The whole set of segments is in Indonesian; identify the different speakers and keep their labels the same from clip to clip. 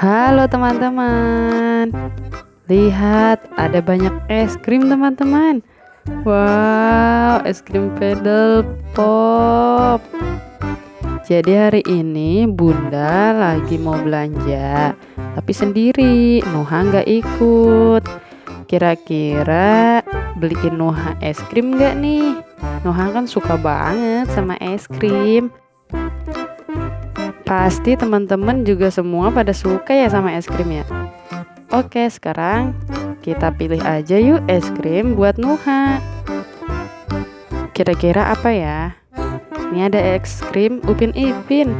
Speaker 1: Halo teman-teman, lihat ada banyak es krim teman-teman. Wow, es krim pedal pop. Jadi hari ini Bunda lagi mau belanja, tapi sendiri. Nuha nggak ikut. Kira-kira beliin Nuha es krim nggak nih? Nuha kan suka banget sama es krim. Pasti teman-teman juga semua pada suka ya sama es krim ya. Oke, sekarang kita pilih aja yuk es krim buat Nuha. Kira-kira apa ya? Ini ada es krim Upin Ipin.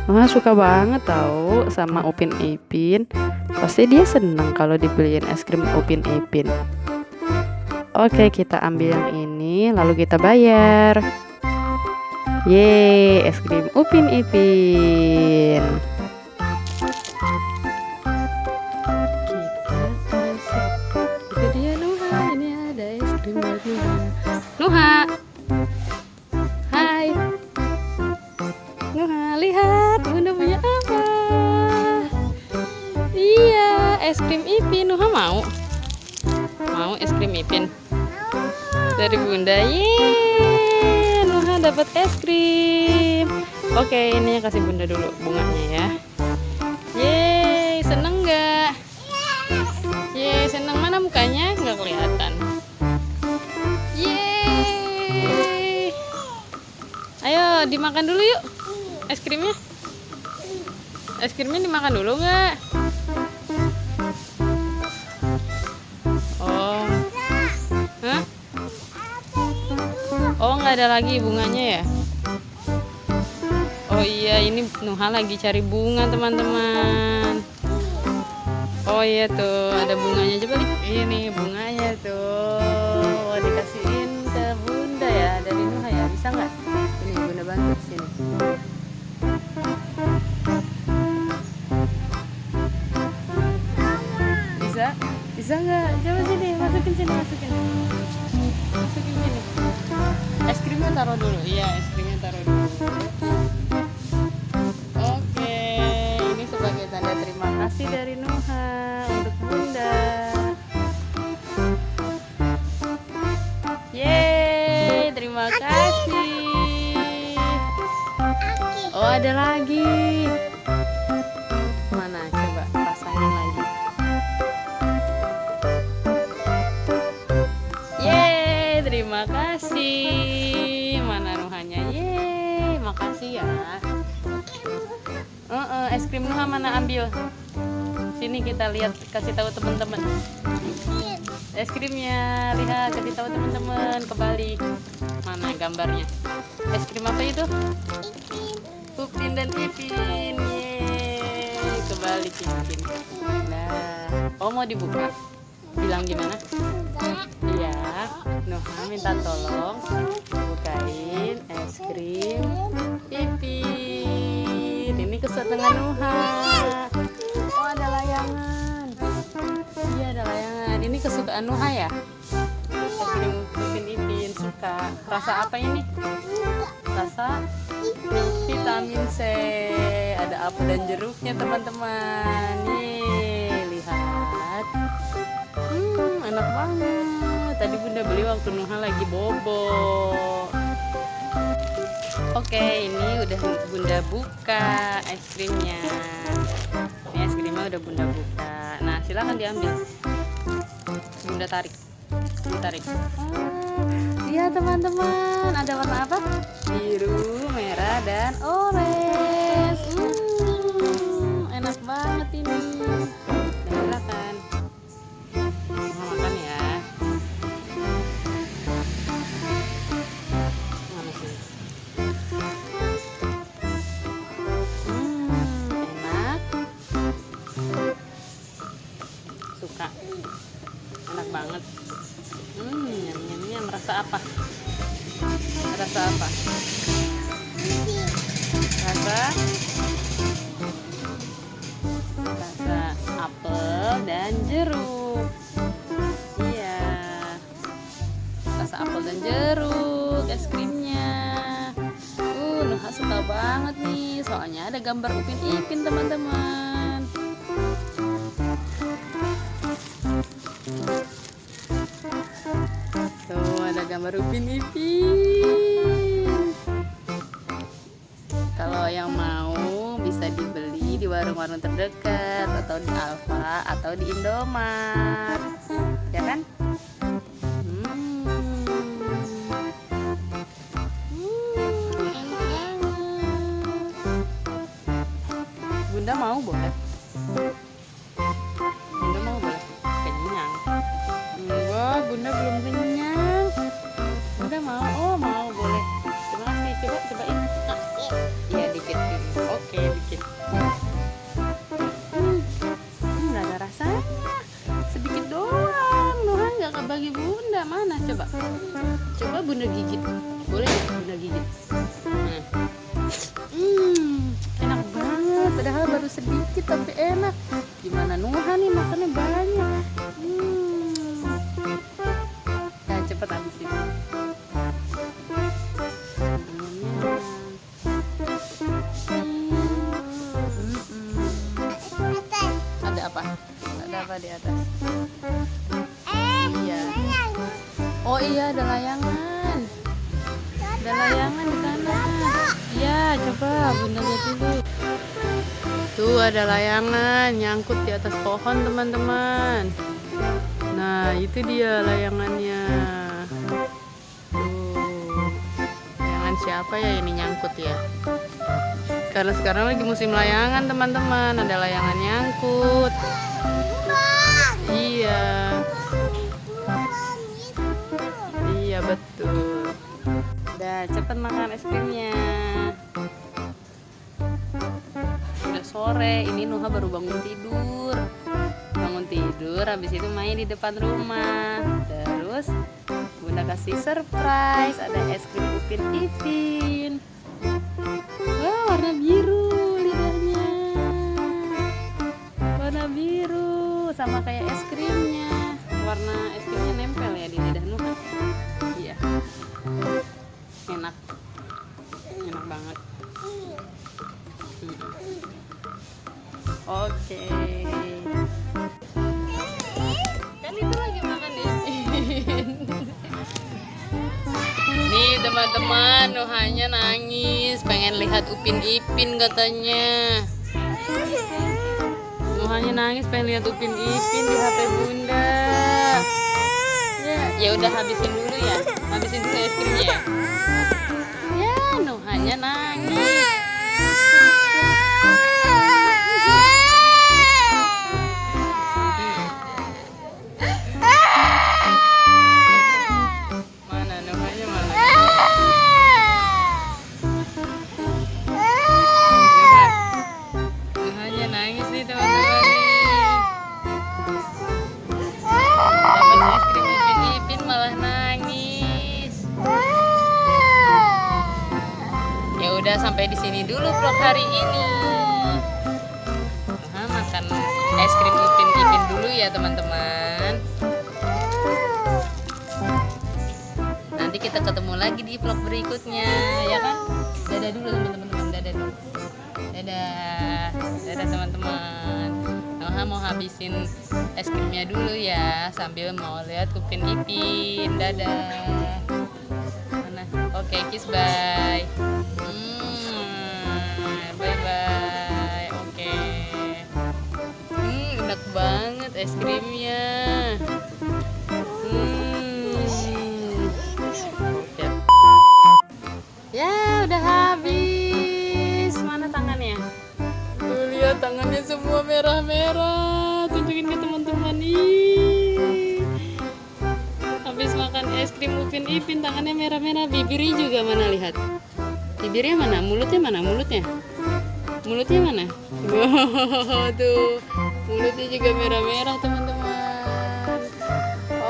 Speaker 1: Nuha suka banget tahu sama Upin Ipin. Pasti dia seneng kalau dibeliin es krim Upin Ipin. Oke, kita ambil yang ini lalu kita bayar. Yeay, es krim Upin Ipin. Itu dia Nuha, ini ada es krim buat Nuha. Nuha, hai. Nuha, lihat Bunda punya apa? Iya, es krim Ipin. Nuha mau? Mau es krim Ipin? Dari Bunda, yeay. Nuha dapat es krim. Oke, ini kasih Bunda dulu bunganya ya. Yeay, seneng nggak? Yeay, seneng. Mana mukanya? Nggak kelihatan. Yeay. Ayo dimakan dulu yuk es krimnya. Es krimnya dimakan dulu nggak? Oh, hah? Oh, nggak ada lagi bunganya ya? Oh iya, ini Nuha lagi cari bunga teman-teman. Oh iya tuh, ada bunganya. Coba lihat. Ini bunganya tuh. Oh, dikasihin ke Bunda ya, dari Nuha ya. Bisa nggak? Ini Bunda bantu sini. Bisa? Bisa nggak? Coba sini, masukin sini, masukin. Masukin sini. Es krimnya taruh dulu. Iya, es krimnya taruh dulu. Oke, ini sebagai tanda terima kasih dari Nuha untuk Bunda. Yeay, terima kasih. Oh, ada lagi. Mana? Coba pasangin lagi. Yeay, terima kasih. Mana Nuhanya? Yeay, makasih ya. Es krim Nuha mana, ambil. Sini kita lihat, kasih tahu teman-teman. Es krimnya, lihat, kasih tahu teman-teman. Kebalik. Mana gambarnya? Es krim apa itu? Upin dan Ipin. Yeay, kebalik Ipin. Nah, oh mau dibuka? Bilang gimana? Iya, Nuha minta tolong bukain es krim Ipin. Ini kesukaan Nuha. Oh, ada layangan. Iya, ada layangan. Ini kesukaan Nuha ya? Es krim Upin Ipin suka. Rasa apa ini? Rasa vitamin C. Ada apel dan jeruknya teman-teman. Nih, lihat. Enak banget. Tadi Bunda beli waktu Nuha lagi bobo. Oke, ini udah Bunda buka es krimnya. Ini es krimnya udah Bunda buka. Nah, silakan diambil. Bunda tarik. Ditarik. Iya teman-teman, ada warna apa? Biru, merah, dan orange. Enak banget ini. Silakan. Mau makan ya? Mana sih? Enak. Suka. Enak banget. Nyam-nyam. Rasa apa? Rasa apa? Rasa apel dan jeruk. Iya. Rasa apel dan jeruk es krimnya. Nuha suka banget nih, soalnya ada gambar Upin Ipin teman-teman. gambar Upin Ipin. Kalau yang mau bisa dibeli di warung-warung terdekat atau di Alfa atau di Indomaret, ya kan? Bunda mau boleh? Bunda mau boleh? Kenyang? Enggak, Bunda belum kenyang. Bunda mau? Oh mau, boleh. Terima kasih. Cobain. Iya dikit dulu. Oke dikit. Nggak ada rasanya. Sedikit doang. Nuhan nggak kebagi Bunda. Mana coba? Coba Bunda gigit. Boleh nggak Bunda gigit? Nah. Enak banget. Padahal baru sedikit tapi enak. Gimana Nuhan nih makannya banyak. Nah, cepet habisin. Ada apa? Ada apa di atas? Iya. Oh iya, ada layangan. Ada layangan di sana. Iya, coba Bunda lihat dulu. Tuh ada layangan nyangkut di atas pohon, teman-teman. Nah, itu dia layangannya. Tuh. Layangan siapa ya ini nyangkut ya? Karena sekarang lagi musim layangan, teman-teman. Ada layangan nyangkut. Iya. Iya, betul. Udah, cepet makan es krimnya. Udah sore, ini Nuha baru bangun tidur. Habis itu main di depan rumah. Terus Bunda kasih surprise, ada es krim Upin Ipin. Wah, warna biru lidahnya. Warna biru sama kayak es krimnya. Warna es krimnya nempel ya di lidah Nuha. Iya. Enak. Enak banget. Oke. Kan itu lagi makan Ipin. Nih teman-teman, Nuhanya nangis, pengen lihat Upin Ipin katanya. Nuhanya nangis pengen lihat Upin Ipin di HP Bunda. Ya udah habisin dulu ya. Habisin dulu es krimnya ya. Ya, Nuhanya nangis. Udah sampai di sini dulu vlog hari ini. Nah, makan es krim Upin Ipin dulu ya teman-teman. Nanti kita ketemu lagi di vlog berikutnya, ya kan? Dadah dulu teman-teman, dadah dulu. Dadah, dadah teman-teman. Noha mau habisin es krimnya dulu ya, sambil mau lihat Upin Ipin. Dadah. Mana? Oke, kiss bye. Bye-bye. Oke. Enak banget es krimnya. Ya, udah habis. Mana tangannya? Tuh, lihat tangannya semua merah-merah. Tunjukin ke teman-teman. Ih. Habis makan es krim Upin Ipin, tangannya merah-merah. Bibirnya juga mana, lihat. Bibirnya mana? Mulutnya mana? Mulutnya mana? Wow, tuh mulutnya juga merah-merah teman-teman.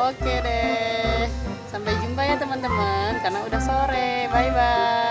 Speaker 1: Oke deh, sampai jumpa ya teman-teman, karena udah sore. Bye bye.